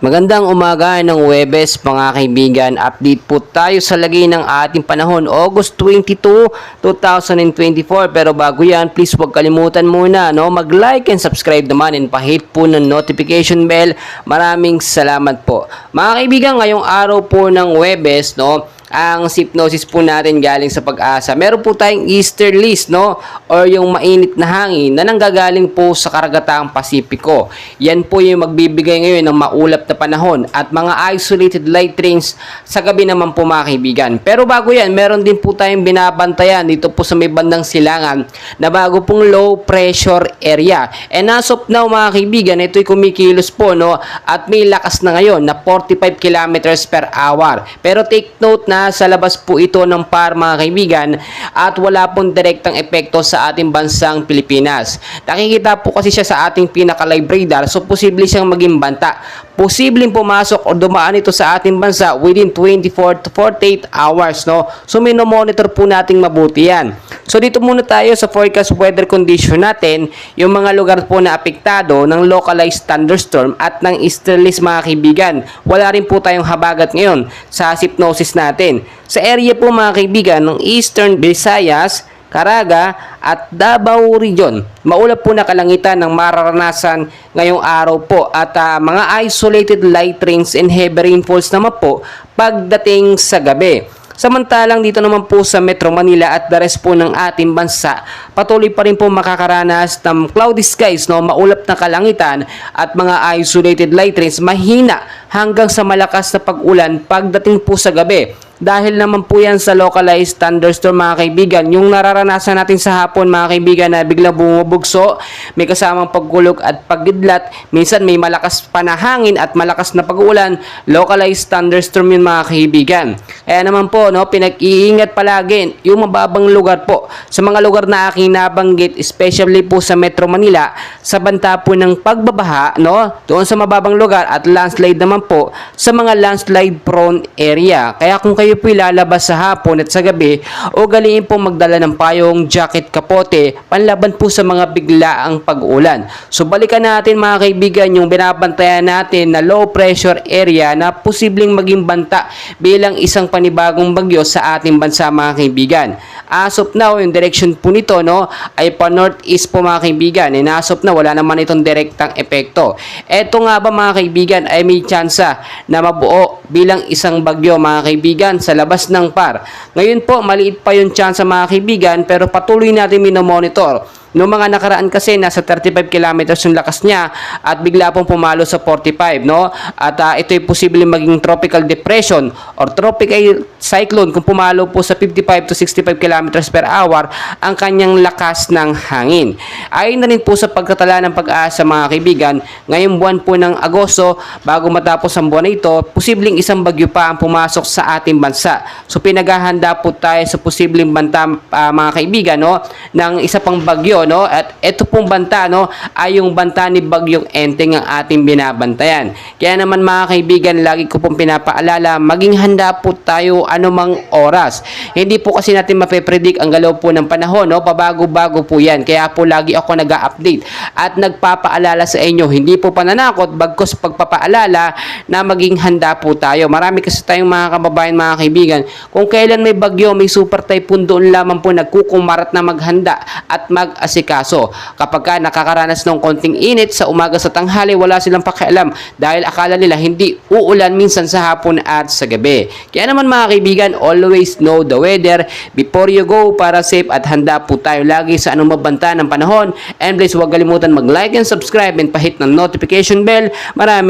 Magandang umaga ng Huwebes mga kaibigan. Update po tayo sa lagay ng ating panahon August 22, 2024. Pero bago yan, please huwag kalimutan muna mag-like and subscribe naman and pa-hit po ng notification bell. Maraming salamat po. Mga kaibigan, ngayong araw po ng Huwebes, ang hypnosis po natin galing sa Pag-asa. Meron po tayong easterlies, or yung mainit na hangin na nanggagaling po sa karagatang Pasipiko. Yan po yung magbibigay ngayon ng maulap na panahon at mga isolated light rains sa gabi naman po mga kaibigan. Pero bago yan, meron din po tayong binabantayan dito po sa may bandang silangan na bago pong low pressure area. And as of now mga kaibigan, ito'y kumikilos po at may lakas na ngayon na 45 kilometers per hour. Pero take note na sa labas po ito ng PAR mga kaibigan at wala pong direktang epekto sa ating bansang Pilipinas. Nakikita po kasi siya sa ating pinaka-live radar, so posible siyang maging banta. Posibleng pumasok o dumaan ito sa ating bansa within 24 to 48 hours. So minomonitor po nating mabuti yan. So dito muna tayo sa forecast weather condition natin, yung mga lugar po na apektado ng localized thunderstorm at ng easterlies mga kaibigan. Wala rin po tayong habagat ngayon sa hypnosis natin. Sa area po mga kaibigan ng Eastern Visayas, Caraga at Davao Region, maulap po na kalangitan ng mararanasan ngayong araw po at mga isolated light rains and heavy rainfalls naman po pagdating sa gabi. Samantalang dito naman po sa Metro Manila at the rest po ng ating bansa, patuloy pa rin po makakaranas ng cloudy skies, maulap na kalangitan at mga isolated light rains, mahina hanggang sa malakas na pag-ulan pagdating po sa gabi. Dahil naman po yan sa localized thunderstorm mga kaibigan, yung nararanasan natin sa hapon mga kaibigan na biglang bumubugso, may kasamang pagkulog at pagidlat, minsan may malakas pa na hangin at malakas na pag-ulan, localized thunderstorm yun mga kaibigan. Kaya naman po, pinag-iingat palagi yung mababang lugar po. Sa mga lugar na aking nabanggit, especially po sa Metro Manila, sa banta po ng pagbabaha, doon sa mababang lugar at landslide naman po sa mga landslide prone area. Kaya kung kayo po ilalabas sa hapon at sa gabi, ugaliin po magdala ng payong, jacket, kapote, panlaban po sa mga biglaang pag-ulan. So balikan natin mga kaibigan yung binabantayan natin na low pressure area na posibleng maging banta bilang isang panibagong bagyo sa ating bansa mga kaibigan. As of now, yung direction po nito ay pa northeast po mga kaibigan. And as of now, wala naman itong direktang epekto. Eto nga ba mga kaibigan ay may tsansa na mabuo bilang isang bagyo mga kaibigan sa labas ng PAR. Ngayon po, maliit pa yung chance mga kaibigan pero patuloy natin minomonitor. Noong mga nakaraan kasi, nasa 35 kilometers yung lakas niya at bigla pong pumalo sa 45, At ito'y posibleng maging tropical depression or tropical cyclone kung pumalo po sa 55 to 65 kilometers per hour ang kanyang lakas ng hangin. Ayon na rin po sa pagkatala ng Pag-asa mga kaibigan, ngayong buwan po ng Agosto, bago matapos ang buwan na ito, posibleng isang bagyo pa ang pumasok sa ating bansa. So pinaghahanda po tayo sa posibleng banta mga kaibigan, ng isa pang bagyo. At ito pong banta ay yung banta ni Bagyong Enteng ang ating binabantayan. Kaya naman mga kaibigan, lagi ko pong pinapaalala, maging handa po tayo anumang oras. Hindi po kasi natin mape-predict ang galaw po ng panahon, pabago-bago po yan. Kaya po lagi ako nag-a-update at nagpapaalala sa inyo, hindi po pananakot, bagkus pagpapaalala na maging handa po tayo. Marami kasi tayong mga kababayan mga kaibigan, kung kailan may bagyo, may super typhoon, doon lamang po nagkukumarat na maghanda at mag-asikaso. Kapag nakakaranas ng konting init sa umaga sa tanghali, wala silang pakialam dahil akala nila hindi uulan minsan sa hapon at sa gabi. Kaya naman mga kaibigan, always know the weather before you go para safe at handa po tayo lagi sa anong mabanta ng panahon. And please huwag kalimutan mag-like and subscribe and pa-hit ng notification bell. Maraming